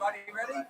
Everybody ready?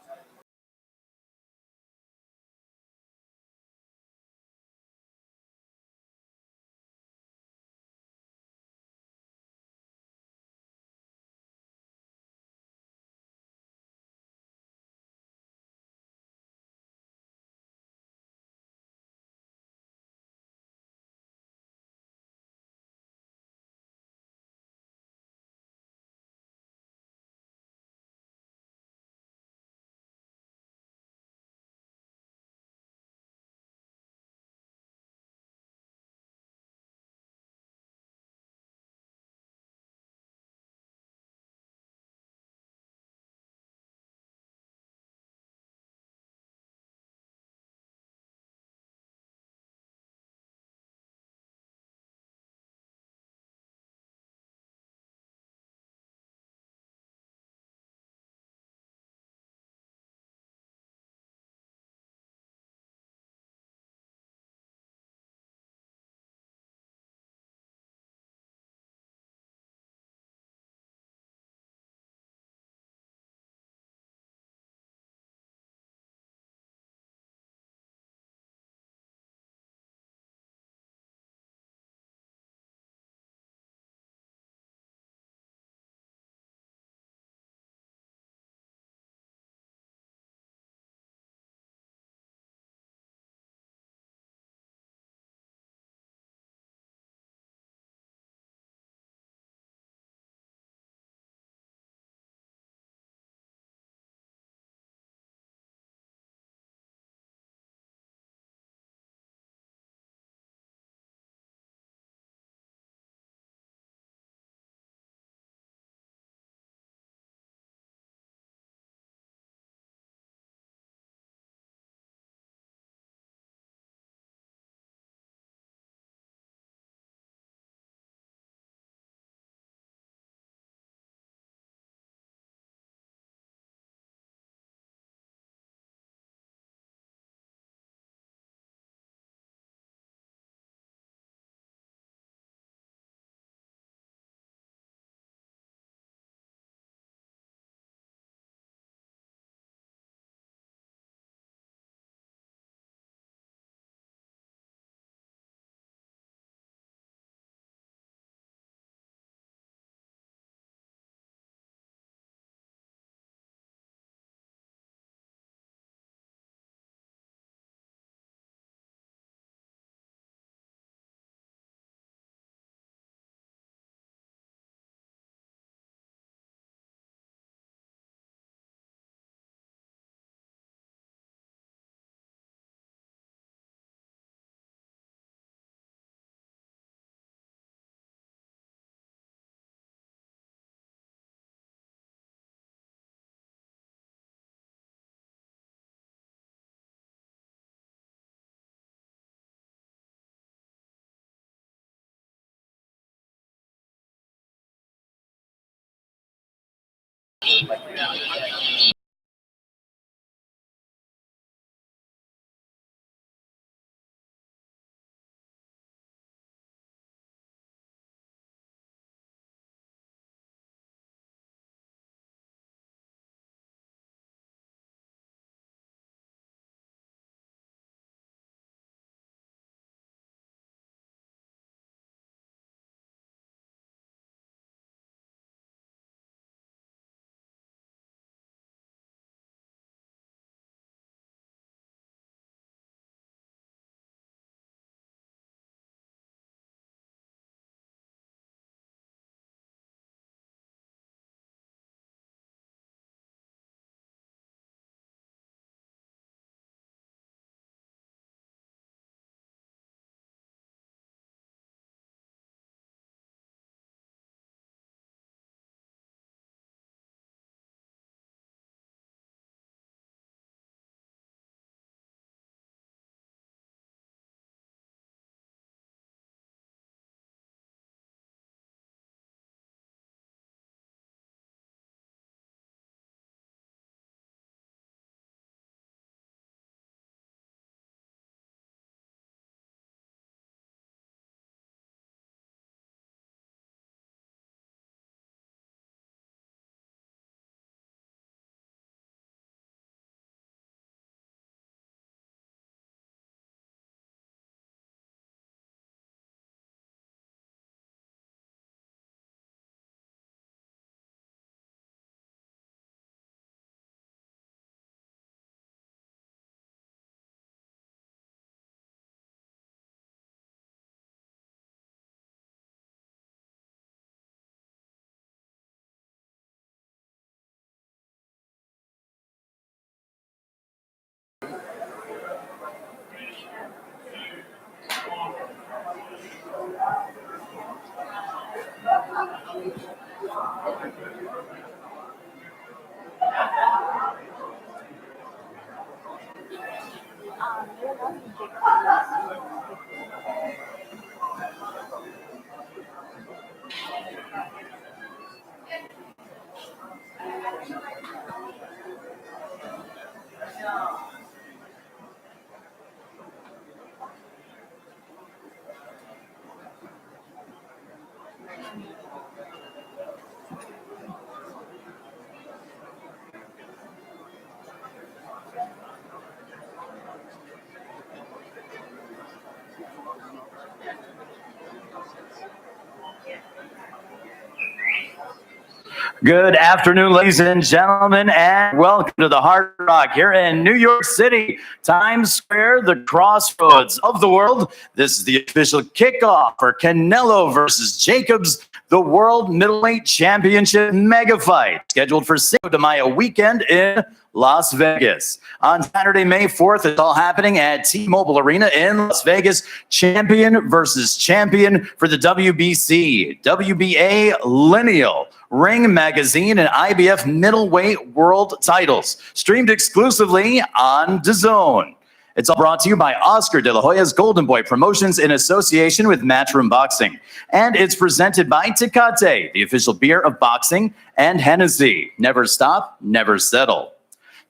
Good afternoon, ladies and gentlemen, and welcome to the Hard Rock here in New York City, Times Square, the crossroads of the world. This is the official kickoff for Canelo versus Jacobs, the World Middleweight Championship mega fight, scheduled for Cinco de Mayo weekend in Las Vegas. On Saturday, May 4th, it's all happening at T-Mobile Arena in Las Vegas. Champion versus champion for the WBC, WBA lineal, Ring Magazine, and IBF middleweight world titles. Streamed exclusively on DAZN. It's all brought to you by Oscar De La Hoya's Golden Boy Promotions in association with Matchroom Boxing. And it's presented by Tecate, the official beer of boxing, and Hennessy. Never stop, never settle.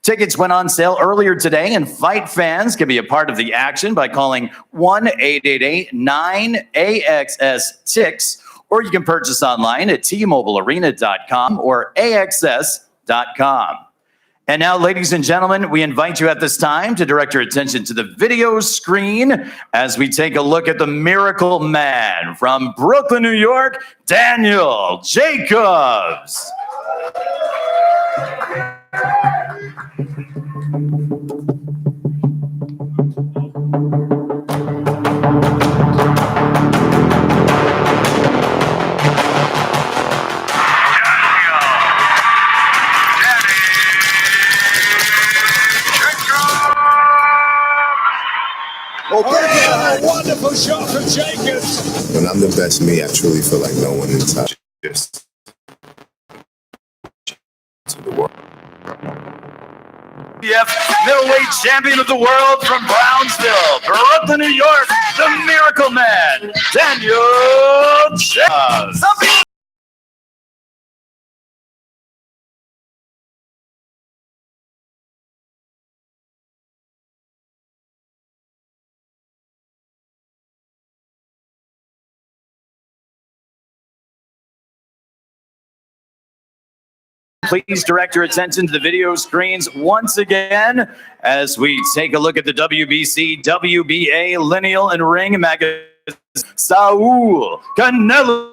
Tickets went on sale earlier today, and fight fans can be a part of the action by calling 1-888-9-AXS-TIX, or you can purchase online at tmobilearena.com or axs.com. And now, ladies and gentlemen, we invite you at this time to direct your attention to the video screen as we take a look at the Miracle Man from Brooklyn, New York, Daniel Jacobs. Okay, a wonderful shot from Jacobs. When I'm the best me, I truly feel like no one inside just to the world. Middleweight champion of the world from Brownsville, Brooklyn, New York, the Miracle Man, Daniel Jacobs. Please direct your attention to the video screens once again as we take a look at the WBC, WBA, Lineal, and Ring Magazine. Saul Canelo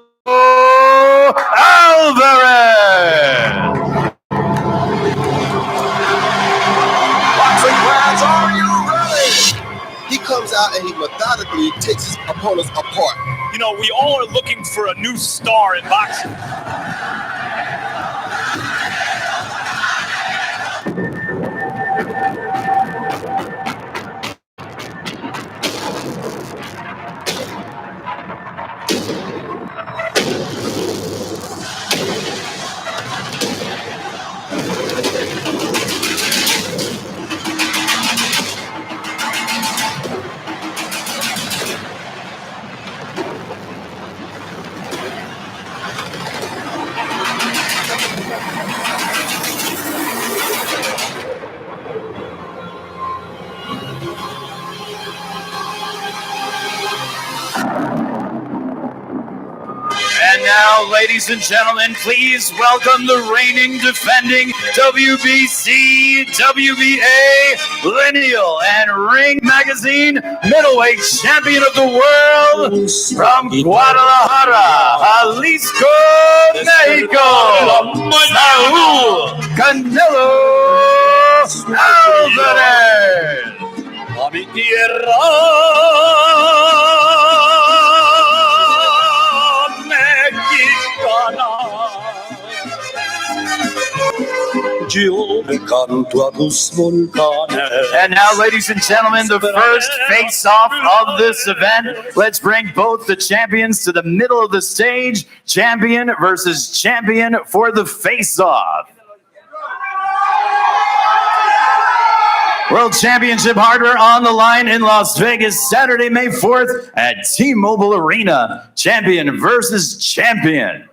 Alvarez. Boxing fans, are you ready? He comes out and he methodically takes his opponents apart. You know, we all are looking for a new star in boxing. And now, ladies and gentlemen, please welcome the reigning, defending WBC, WBA, Lineal, and Ring Magazine middleweight champion of the world from Guadalajara, Jalisco, Mexico, Saul Canelo Alvarez. A mi tierra yo me canto a tus volcanes. And now, ladies and gentlemen, the first face-off of this event. Let's bring both the champions to the middle of the stage. Champion versus champion for the face-off. World Championship hardware on the line in Las Vegas, Saturday, May 4th at T-Mobile Arena. Champion versus champion.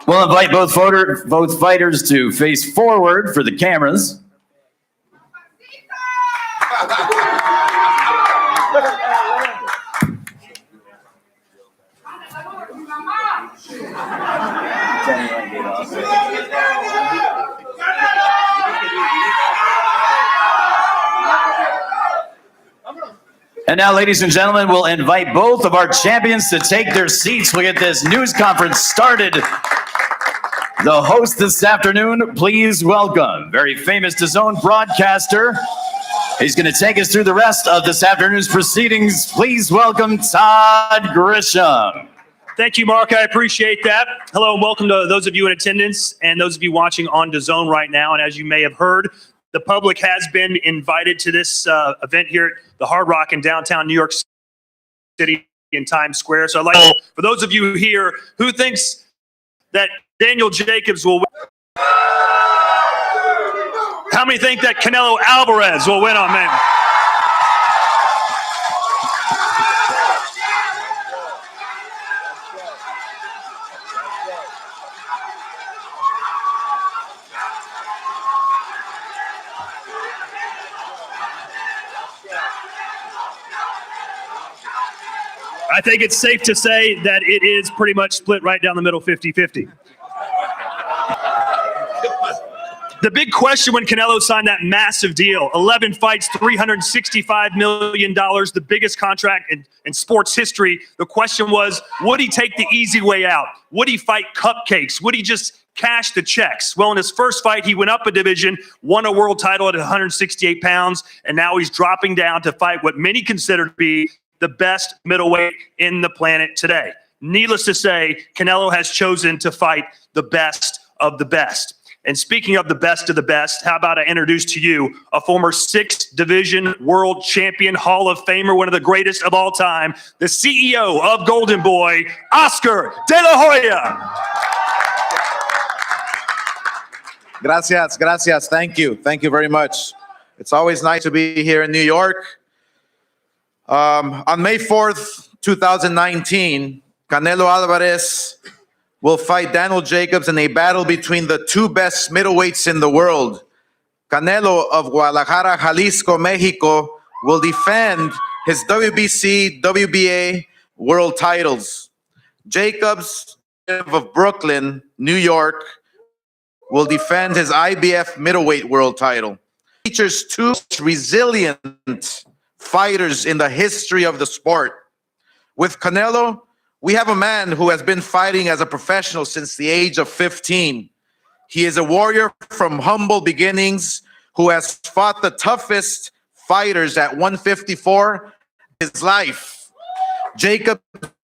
We'll invite both fighters to face forward for the cameras. And now, ladies and gentlemen, we'll invite both of our champions to take their seats. We'll get this news conference started. The host this afternoon, please welcome very famous DAZN broadcaster. He's going to take us through the rest of this afternoon's proceedings. Please welcome Todd Grisham. Thank you, Mark. I appreciate that. Hello and welcome to those of you in attendance and those of you watching on DAZN right now. And as you may have heard, the public has been invited to this event here at the Hard Rock in downtown New York City in Times Square. So I'd like to, for those of you here who thinks that Daniel Jacobs will win, how many think that Canelo Alvarez will win on May? I think it's safe to say that it is pretty much split right down the middle, 50-50. The big question when Canelo signed that massive deal, 11 fights, $365 million, the biggest contract in sports history. The question was, would he take the easy way out? Would he fight cupcakes? Would he just cash the checks? Well, in his first fight, he went up a division, won a world title at 168 pounds, and now he's dropping down to fight what many consider to be the best middleweight in the planet today. Needless to say, Canelo has chosen to fight the best of the best. And speaking of the best, how about I introduce to you a former 6-division world champion, Hall of Famer, one of the greatest of all time, the CEO of Golden Boy, Oscar De La Hoya. Gracias. Thank you very much. It's always nice to be here in New York. On May 4th, 2019, Canelo Alvarez will fight Daniel Jacobs in a battle between the two best middleweights in the world. Canelo of Guadalajara, Jalisco, Mexico, will defend his WBC, WBA world titles. Jacobs of Brooklyn, New York, will defend his IBF middleweight world title. Features two resilient fighters in the history of the sport. With Canelo, we have a man who has been fighting as a professional since the age of 15. He is a warrior from humble beginnings who has fought the toughest fighters at 154 in his life. Jacob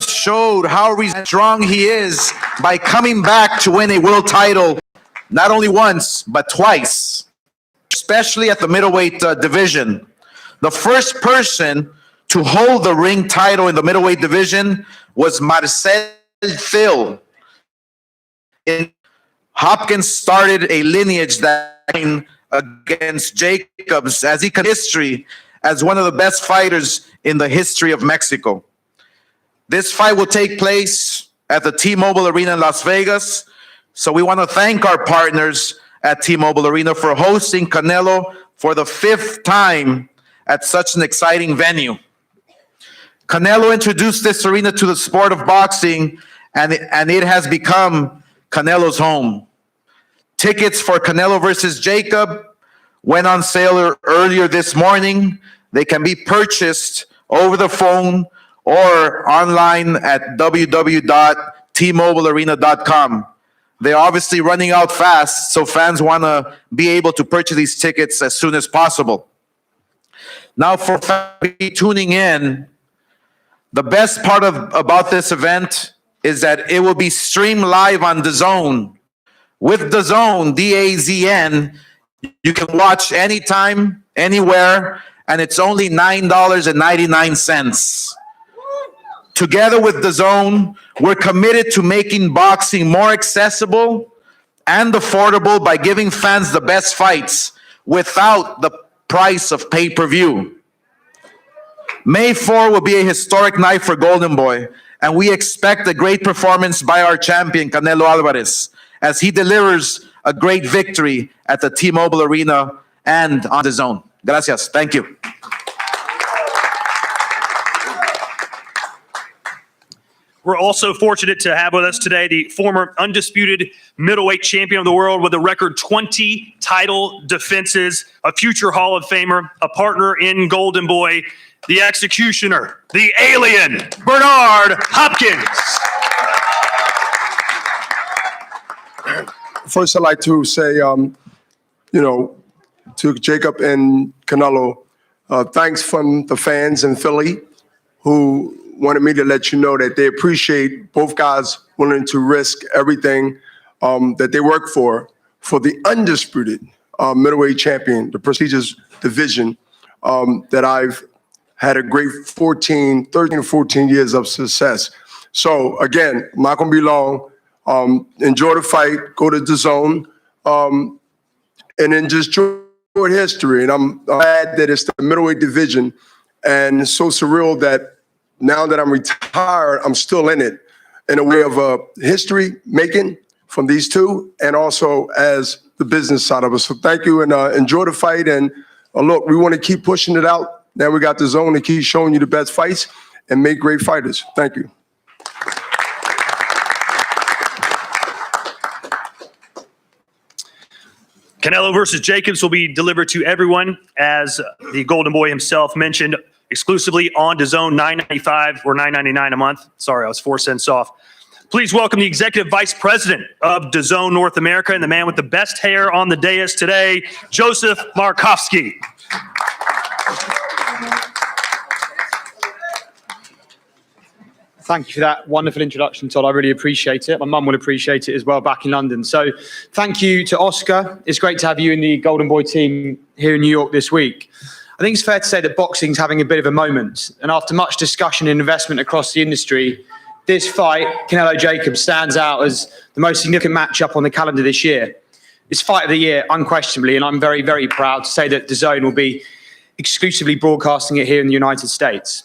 showed how strong he is by coming back to win a world title not only once, but twice, especially at the middleweight division. The first person to hold the ring title in the middleweight division was Marcel Thill. Hopkins started a lineage that against Jacobs as he could history as one of the best fighters in the history of Mexico. This fight will take place at the T-Mobile Arena in Las Vegas. So we want to thank our partners at T-Mobile Arena for hosting Canelo for the 5th time at such an exciting venue. Canelo introduced this arena to the sport of boxing, and it has become Canelo's home. Tickets for Canelo versus Jacob went on sale earlier this morning. They can be purchased over the phone or online at www.tmobilearena.com. They're obviously running out fast, so fans want to be able to purchase these tickets as soon as possible. Now, for tuning in, The best part about this event is that it will be streamed live on DAZN. With DAZN, DAZN, you can watch anytime, anywhere, and it's only $9.99. Together with DAZN, we're committed to making boxing more accessible and affordable by giving fans the best fights without the price of pay-per-view. May 4 will be a historic night for Golden Boy, and we expect a great performance by our champion, Canelo Alvarez, as he delivers a great victory at the T-Mobile Arena and on DAZN. Gracias. Thank you. We're also fortunate to have with us today the former undisputed middleweight champion of the world with a record 20 title defenses, a future Hall of Famer, a partner in Golden Boy, the executioner, the alien, Bernard Hopkins. First, I'd like to say, to Jacob and Canelo, thanks from the fans in Philly who wanted me to let you know that they appreciate both guys willing to risk everything that they work for the undisputed middleweight champion, the prestigious division that I've had a great 13 or 14 years of success. So again, I'm not going to be long. Enjoy the fight, go to DAZN, and then just enjoy history. And I'm glad that it's the middleweight division, and it's so surreal that now that I'm retired, I'm still in it in a way of history making from these two, and also as the business side of it. So thank you, and enjoy the fight. And look, we want to keep pushing it out. Now we got DAZN to keep showing you the best fights and make great fighters. Thank you. Canelo versus Jacobs will be delivered to everyone, as the Golden Boy himself mentioned, exclusively on DAZN, $9.95 or $9.99 a month. Sorry, I was 4 cents off. Please welcome the Executive Vice President of DAZN North America and the man with the best hair on the dais today, Joseph Markovsky. Thank you for that wonderful introduction, Todd. I really appreciate it. My mum will appreciate it as well back in London. So thank you to Oscar. It's great to have you in the Golden Boy team here in New York this week. I think it's fair to say that boxing's having a bit of a moment. And after much discussion and investment across the industry, this fight, Canelo Jacobs, stands out as the most significant matchup on the calendar this year. It's fight of the year, unquestionably, and I'm very, very proud to say that DAZN will be exclusively broadcasting it here in the United States.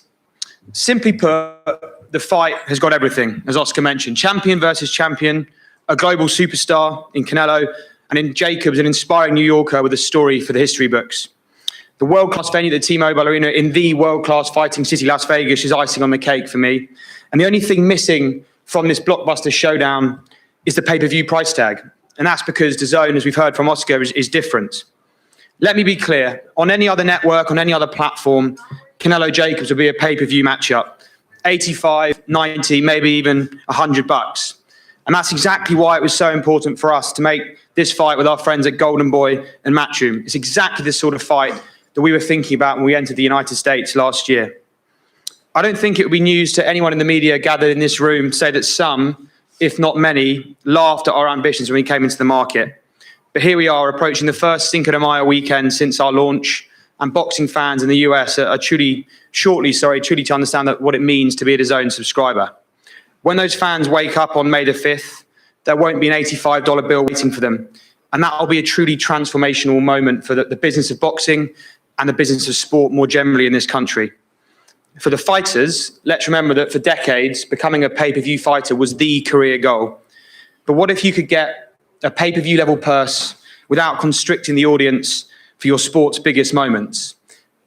Simply put, the fight has got everything, as Oscar mentioned. Champion versus champion, a global superstar in Canelo, and in Jacobs, an inspiring New Yorker with a story for the history books. The world-class venue, the T-Mobile Arena, in the world-class fighting city, Las Vegas, is icing on the cake for me. And the only thing missing from this blockbuster showdown is the pay-per-view price tag. And that's because DAZN, as we've heard from Oscar, is different. Let me be clear. On any other network, on any other platform, Canelo Jacobs will be a pay-per-view matchup. 85, 90, maybe even $100. And that's exactly why it was so important for us to make this fight with our friends at Golden Boy and Matchroom. It's exactly the sort of fight that we were thinking about when we entered the United States last year. I don't think it would be news to anyone in the media gathered in this room to say that some, if not many, laughed at our ambitions when we came into the market. But here we are approaching the first Cinco de Mayo weekend since our launch, and boxing fans in the US are truly to understand what it means to be a DAZN subscriber. When those fans wake up on May the 5th, there won't be an $85 bill waiting for them. And that will be a truly transformational moment for the business of boxing and the business of sport more generally in this country. For the fighters, let's remember that for decades, becoming a pay-per-view fighter was the career goal. But what if you could get a pay-per-view level purse without constricting the audience for your sport's biggest moments?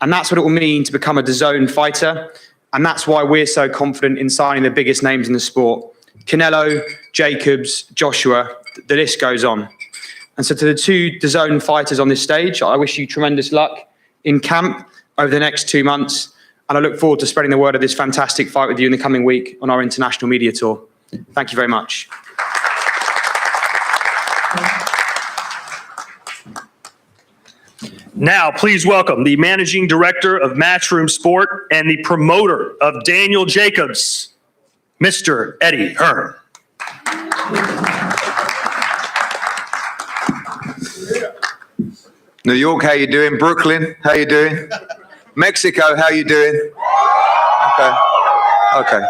And that's what it will mean to become a DAZN fighter. And that's why we're so confident in signing the biggest names in the sport. Canelo, Jacobs, Joshua, the list goes on. And so to the two DAZN fighters on this stage, I wish you tremendous luck in camp over the next 2 months. And I look forward to spreading the word of this fantastic fight with you in the coming week on our international media tour. Thank you very much. Now, please welcome the Managing Director of Matchroom Sport and the promoter of Daniel Jacobs, Mr. Eddie Hearn. New York, how you doing? Brooklyn, how you doing? Mexico, how you doing? Okay.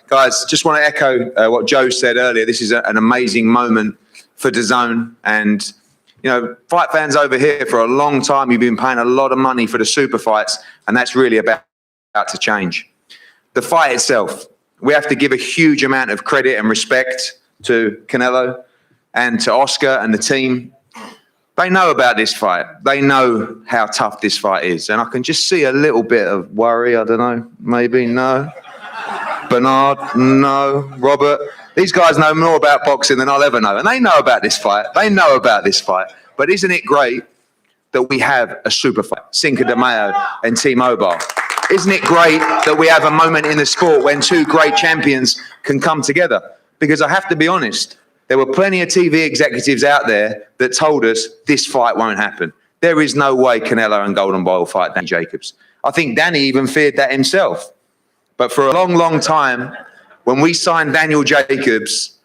Guys, just want to echo what Joe said earlier. This is an amazing moment for DAZN. And, you know, fight fans over here for a long time, you've been paying a lot of money for the super fights, and that's really about to change. The fight itself, we have to give a huge amount of credit and respect to Canelo and to Oscar and the team. They know about this fight. They know how tough this fight is. And I can just see a little bit of worry. I don't know. Maybe no. Bernard, no. Robert. These guys know more about boxing than I'll ever know. And they know about this fight. They know about this fight. But isn't it great that we have a super fight? Cinco de Mayo and T-Mobile. Isn't it great that we have a moment in the sport when two great champions can come together? Because I have to be honest, there were plenty of TV executives out there that told us this fight won't happen. There is no way Canelo and Golden Boy will fight Danny Jacobs. I think Danny even feared that himself. But for a long, long time, when we signed Daniel Jacobs,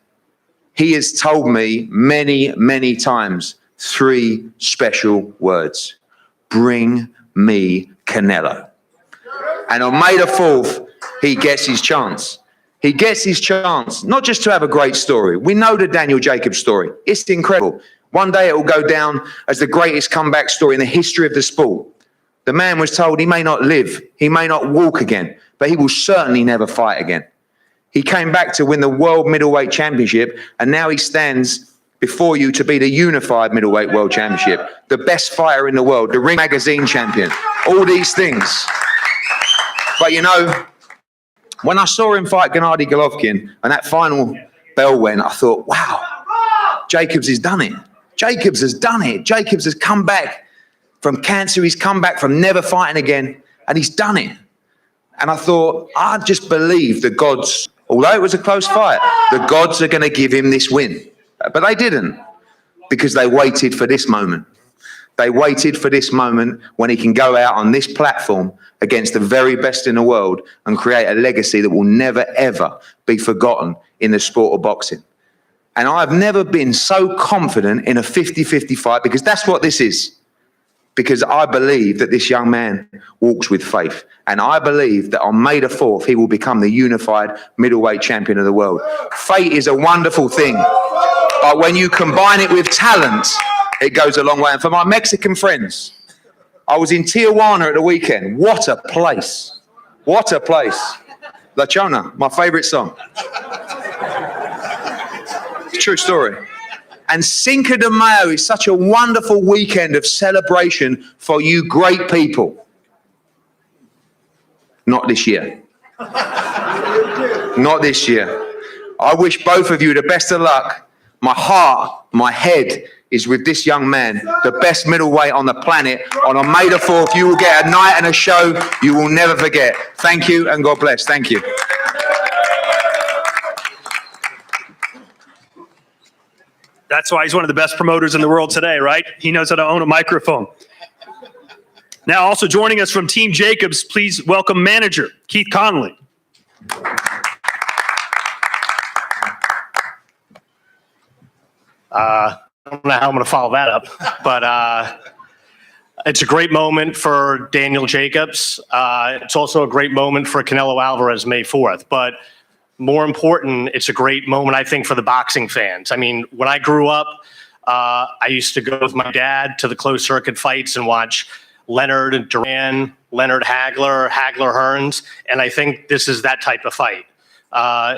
he has told me many, many times 3 special words. Bring me Canelo. And on May the 4th, he gets his chance. He gets his chance, not just to have a great story. We know the Daniel Jacobs story. It's incredible. One day it will go down as the greatest comeback story in the history of the sport. The man was told he may not live, he may not walk again, but he will certainly never fight again. He came back to win the World Middleweight Championship, and now he stands before you to be the unified Middleweight World Championship, the best fighter in the world, the Ring Magazine champion, all these things. But you know, when I saw him fight Gennady Golovkin and that final bell went, I thought, wow, Jacobs has done it. Jacobs has done it. Jacobs has come back from cancer. He's come back from never fighting again, and he's done it. And I thought, I just believe the gods, although it was a close fight, the gods are going to give him this win. But they didn't, because they waited for this moment. They waited for this moment when he can go out on this platform against the very best in the world and create a legacy that will never, ever be forgotten in the sport of boxing. And I've never been so confident in a 50-50 fight, because that's what this is. Because I believe that this young man walks with faith. And I believe that on May the 4th, he will become the unified middleweight champion of the world. Fate is a wonderful thing. But when you combine it with talent, it goes a long way. And for my Mexican friends, I was in Tijuana at the weekend. What a place. What a place. La Chona, my favorite song. It's a true story. And Cinco de Mayo is such a wonderful weekend of celebration for you great people. Not this year. Not this year. I wish both of you the best of luck. My heart, my head is with this young man, the best middleweight on the planet. On May the 4th, you will get a night and a show you will never forget. Thank you, and God bless. Thank you. That's why he's one of the best promoters in the world today, right? He knows how to own a microphone. Now, also joining us from Team Jacobs, please welcome manager Keith Conley. I don't know how I'm going to follow that up, but it's a great moment for Daniel Jacobs. It's also a great moment for Canelo Alvarez May 4th. But more important, it's a great moment, I think, for the boxing fans. I mean, when I grew up, I used to go with my dad to the closed circuit fights and watch Leonard and Duran, Leonard Hagler, Hagler Hearns, and I think this is that type of fight.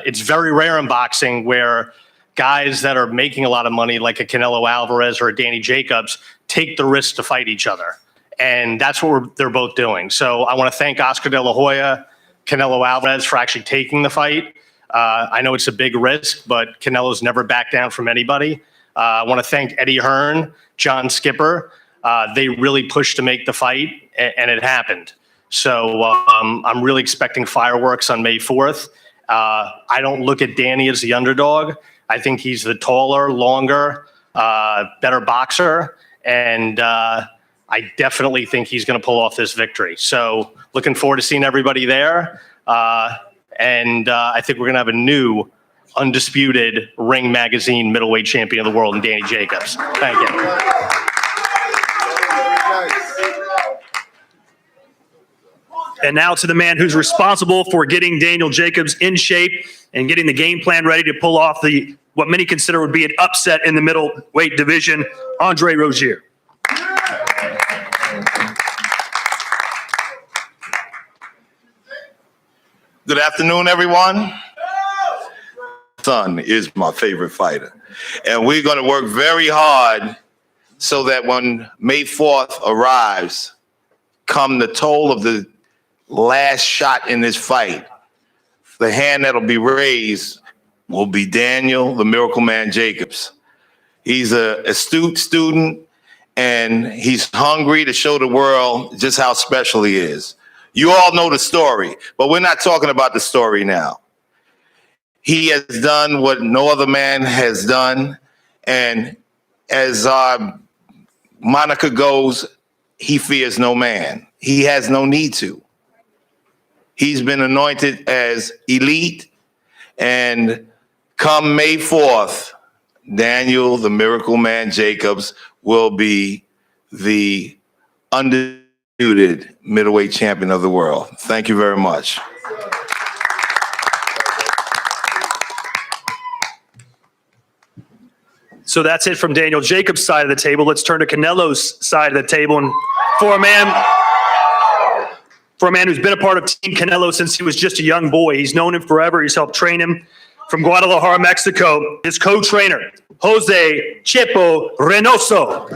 It's very rare in boxing where guys that are making a lot of money, like a Canelo Alvarez or a Danny Jacobs, take the risk to fight each other. And that's what they're both doing. So I want to thank Oscar De La Hoya, Canelo Alvarez for actually taking the fight. I know it's a big risk, but Canelo's never backed down from anybody. I want to thank Eddie Hearn, John Skipper. They really pushed to make the fight, and it happened. So I'm really expecting fireworks on May 4th. I don't look at Danny as the underdog. I think he's the taller, longer, better boxer. And I I definitely think he's going to pull off this victory. So looking forward to seeing everybody there. And I think we're going to have a new undisputed Ring Magazine middleweight champion of the world in Danny Jacobs. Thank you. And now to the man who's responsible for getting Daniel Jacobs in shape and getting the game plan ready to pull off what many consider would be an upset in the middleweight division, Andre Rozier. Good afternoon, everyone. Son is my favorite fighter. And we're going to work very hard so that when May 4th arrives, come the toll of the last shot in this fight, the hand that'll be raised will be Daniel, the Miracle Man Jacobs. He's an astute student, and he's hungry to show the world just how special he is. You all know the story, but we're not talking about the story now. He has done what no other man has done, and as our moniker goes, he fears no man. He has no need to. He's been anointed as elite, and come May 4th, Daniel, the Miracle Man Jacobs, will be the undisputed middleweight champion of the world. Thank you very much. So that's it from Daniel Jacobs' side of the table. Let's turn to Canelo's side of the table. And for a man who's been a part of Team Canelo since he was just a young boy, he's known him forever. He's helped train him from Guadalajara, Mexico. His co-trainer, Jose Chepo Reynoso.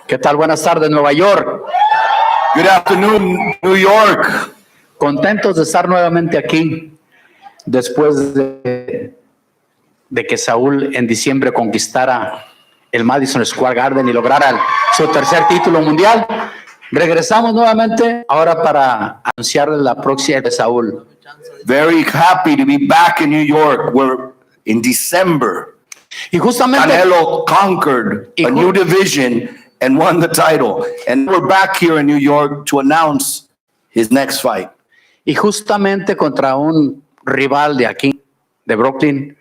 ¿Qué tal? Buenas tardes, Nueva York. Good afternoon, New York. Contentos de estar nuevamente aquí después de que Saúl en diciembre conquistara el Madison Square Garden y lograra su tercer título mundial. Regresamos nuevamente ahora para anunciarles la próxima de Saúl. Very happy to be back in New York. We're in December. Y justamente Canelo conquered a new division and won the title. And we're back here in New York to announce his next fight. Y justamente contra un rival de aquí, de Brooklyn.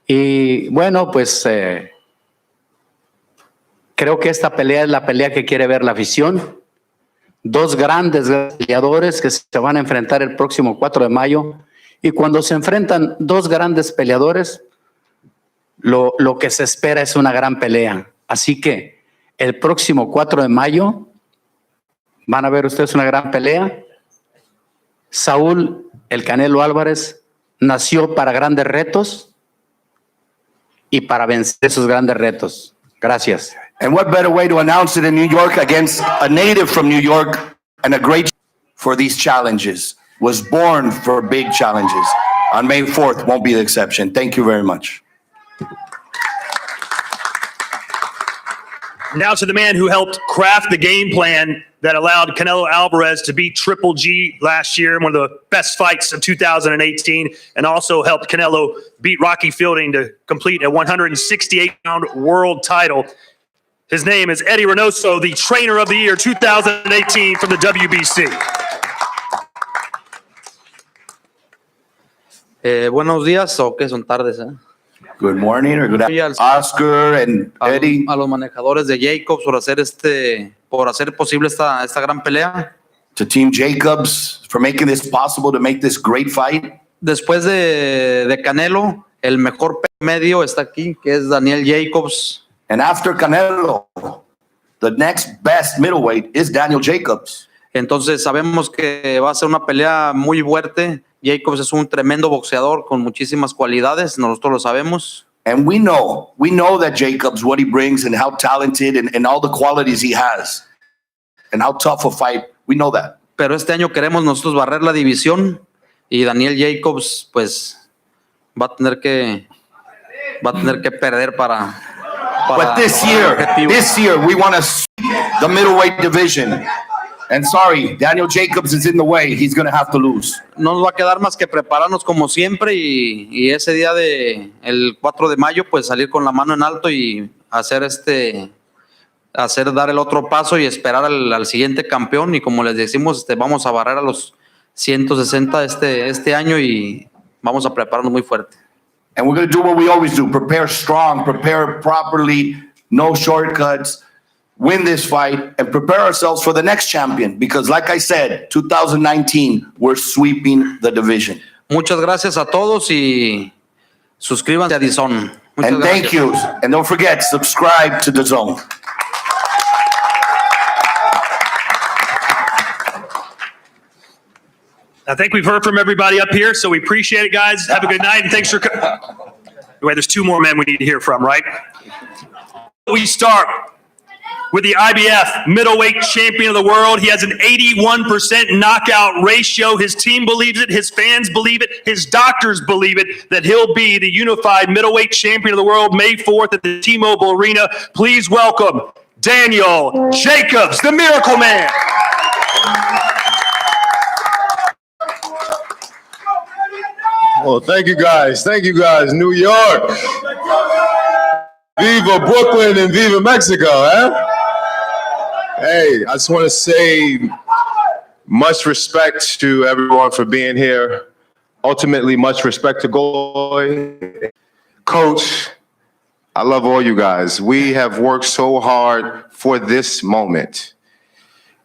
Y bueno, pues creo que esta pelea es la pelea que quiere ver la afición. Dos grandes peleadores que se van a enfrentar el próximo 4 de mayo. Y cuando se enfrentan dos grandes peleadores, lo que se espera es una gran pelea. Así que el próximo 4 de mayo van a ver ustedes una gran pelea. Saúl, el Canelo Álvarez, nació para grandes retos y para vencer esos grandes retos. Gracias. And what better way to announce it in New York against a native from New York and a great for these challenges. Was born for big challenges. On May 4th won't be the exception. Thank you very much. Now to the man who helped craft the game plan that allowed Canelo Alvarez to beat Triple G last year, one of the best fights of 2018, and also helped Canelo beat Rocky Fielding to complete a 168-pound world title. His name is Eddie Reynoso, the Trainer of the Year 2018 from the WBC. Buenos días, o qué son tardes, Good morning or good afternoon, Oscar and Eddie. A los manejadores de Jacobs por hacer posible esta gran pelea. To Team Jacobs for making this possible to make this great fight. Después de Canelo, el mejor medio está aquí, que es Daniel Jacobs. And after Canelo, the next best middleweight is Daniel Jacobs. Entonces sabemos que va a ser una pelea muy fuerte. Jacobs es un tremendo boxeador con muchísimas cualidades, nosotros lo sabemos. And we know that Jacobs, what he brings and how talented and all the qualities he has and how tough a fight, we know that. Pero este año queremos nosotros barrer la división y Daniel Jacobs pues va a tener que perder para But this year we want to see the middleweight division. And sorry, Daniel Jacobs is in the way. He's going to have to lose. No nos va a quedar más que prepararnos como siempre y ese día de el 4 de mayo pues salir con la mano en alto y hacer dar el otro paso y esperar al siguiente campeón y como les decimos vamos a barrer a los 160 este año y vamos a prepararnos muy fuerte. And we're going to do what we always do. Prepare strong, prepare properly, no shortcuts. Win this fight and prepare ourselves for the next champion because like I said, 2019, we're sweeping the division. Muchas gracias a todos y suscríbanse a DAZN. And thank you. And don't forget, subscribe to DAZN. I think we've heard from everybody up here, so we appreciate it, guys. Have a good night, and thanks for coming. Wait, there's two more men we need to hear from, right? We start with the IBF middleweight champion of the world. He has an 81% knockout ratio. His team believes it. His fans believe it. His doctors believe it, that he'll be the unified middleweight champion of the world May 4th at the T-Mobile Arena. Please welcome Daniel Jacobs, the Miracle Man. Well, thank you guys. Thank you guys. New York. Viva Brooklyn and Viva Mexico, eh? Hey, I just want to say much respect to everyone for being here. Ultimately, much respect to Goy. Coach, I love all you guys. We have worked so hard for this moment.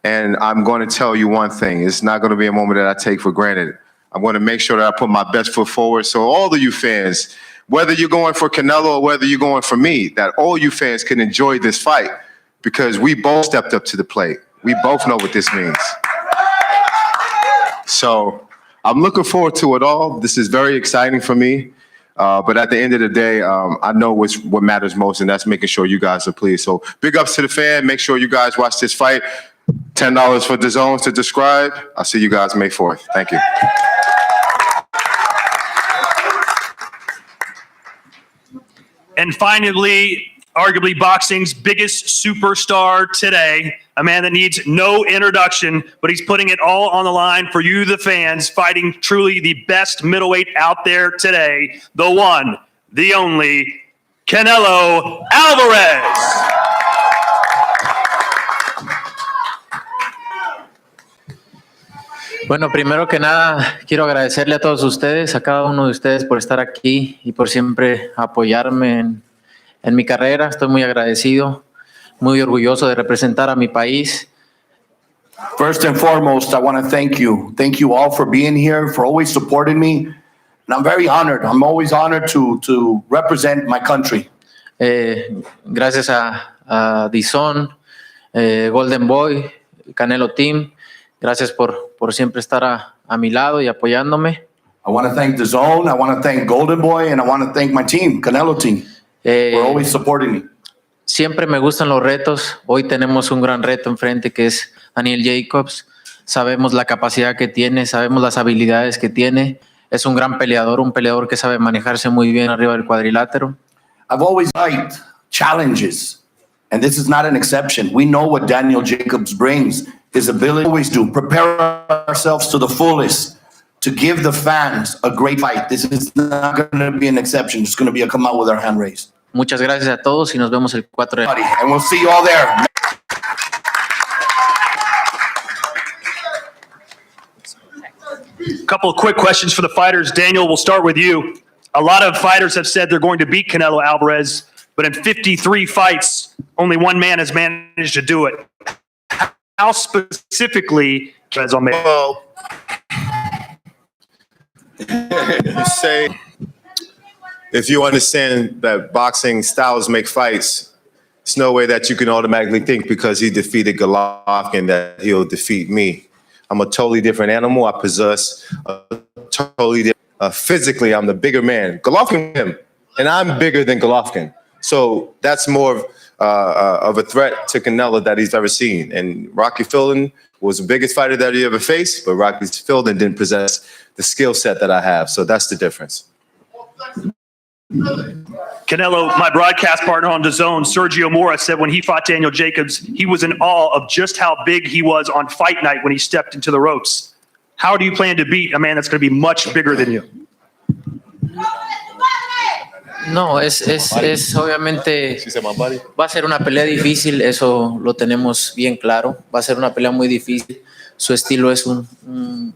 And I'm going to tell you one thing. It's not going to be a moment that I take for granted. I'm going to make sure that I put my best foot forward. So all of you fans, whether you're going for Canelo or whether you're going for me, that all you fans can enjoy this fight because we both stepped up to the plate. We both know what this means. So I'm looking forward to it all. This is very exciting for me. But at the end of the day, I know what matters most, and that's making sure you guys are pleased. So big ups to the fan. Make sure you guys watch this fight. $10 for DAZN to describe. I'll see you guys May 4th. Thank you. And finally, arguably boxing's biggest superstar today, a man that needs no introduction, but he's putting it all on the line for you, the fans, fighting truly the best middleweight out there today, the one, the only, Canelo Alvarez. Bueno, primero que nada, quiero agradecerle a todos ustedes, a cada uno de ustedes por estar aquí y por siempre apoyarme en mi carrera. Estoy muy agradecido, muy orgulloso de representar a mi país. First and foremost, I want to thank you. Thank you all for being here, for always supporting me. And I'm very honored. I'm always honored to represent my country. Gracias a DAZN, Golden Boy, Canelo Team. Gracias por siempre estar a mi lado y apoyándome. I want to thank DAZN, I want to thank Golden Boy, and I want to thank my team, Canelo Team, for always supporting me. Siempre me gustan los retos. Hoy tenemos un gran reto enfrente que es Daniel Jacobs. Sabemos la capacidad que tiene, sabemos las habilidades que tiene. Es un gran peleador, un peleador que sabe manejarse muy bien arriba del cuadrilátero. I've always liked challenges, and this is not an exception. We know what Daniel Jacobs brings. His ability always do. Prepare ourselves to the fullest to give the fans a great fight. This is not going to be an exception. It's going to be a come out with our hand raised. Muchas gracias a todos y nos vemos el 4 de mayo. And we'll see you all there. A couple of quick questions for the fighters. Daniel, we'll start with you. A lot of fighters have said they're going to beat Canelo Alvarez, but in 53 fights, only one man has managed to do it. How specifically, Well, you say if you understand that boxing styles make fights, there's no way that you can automatically think because he defeated Golovkin that he'll defeat me. I'm a totally different animal. I possess a totally different, physically, I'm the bigger man. Golovkin, him, and I'm bigger than Golovkin. So that's more of a threat to Canelo that he's ever seen. And Rocky Fielding was the biggest fighter that he ever faced, but Rocky Fielding didn't possess the skill set that I have. So that's the difference. Canelo, my broadcast partner on DAZN, Sergio Mora, said when he fought Daniel Jacobs, he was in awe of just how big he was on fight night when he stepped into the ropes. How do you plan to beat a man that's going to be much bigger than you? No, es obviamente, va a ser una pelea difícil, eso lo tenemos bien claro, va a ser una pelea muy difícil, su estilo es un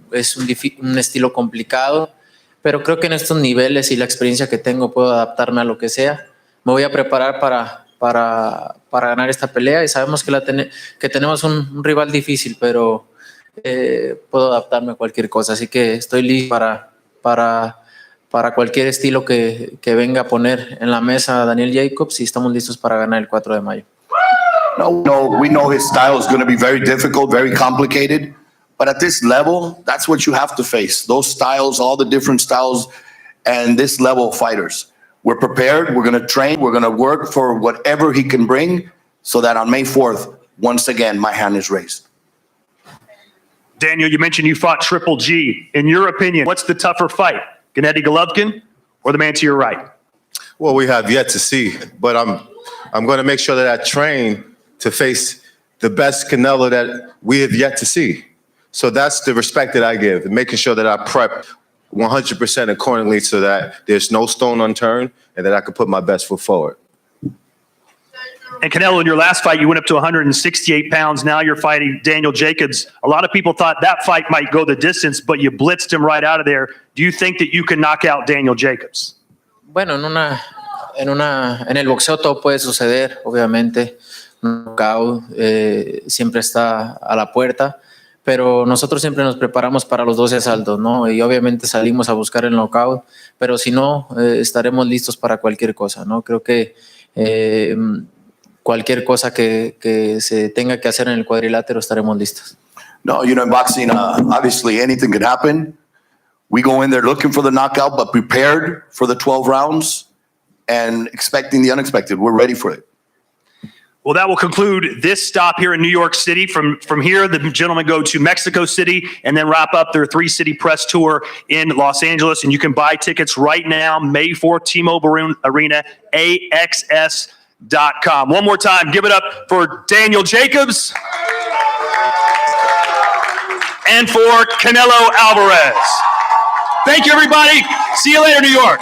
estilo complicado, pero creo que en estos niveles y la experiencia que tengo puedo adaptarme a lo que sea, me voy a preparar para ganar esta pelea y sabemos que tenemos un rival difícil, pero puedo adaptarme a cualquier cosa, así que estoy listo para cualquier estilo que venga a poner en la mesa Daniel Jacobs y estamos listos para ganar el 4 de mayo. No, we know his style is going to be very difficult, very complicated. But at this level, that's what you have to face. Those styles, all the different styles, and this level of fighters. We're prepared. We're going to train. We're going to work for whatever he can bring so that on May 4th, once again, my hand is raised. Daniel, you mentioned you fought Triple G. In your opinion, what's the tougher fight, Gennady Golovkin or the man to your right? Well, we have yet to see, but I'm going to make sure that I train to face the best Canelo that we have yet to see. So that's the respect that I give, and making sure that I prep 100% accordingly so that there's no stone unturned and that I can put my best foot forward. And Canelo, in your last fight, you went up to 168 pounds. Now you're fighting Daniel Jacobs. A lot of people thought that fight might go the distance, but you blitzed him right out of there. Do you think that you can knock out Daniel Jacobs? Bueno, en el boxeo todo puede suceder, obviamente. Un knockout siempre está a la puerta, pero nosotros siempre nos preparamos para los 12 asaltos, ¿no? Y obviamente salimos a buscar el knockout, pero si no, estaremos listos para cualquier cosa, ¿no? Creo que cualquier cosa que se tenga que hacer en el cuadrilátero estaremos listos. No, in boxing, obviously anything could happen. We go in there looking for the knockout, but prepared for the 12 rounds and expecting the unexpected. We're ready for it. Well, that will conclude this stop here in New York City. From here, the gentlemen go to Mexico City and then wrap up their 3-city press tour in Los Angeles. And you can buy tickets right now, May 4th, T-Mobile Arena, AXS.com. One more time, give it up for Daniel Jacobs and for Canelo Alvarez. Thank you, everybody. See you later, New York.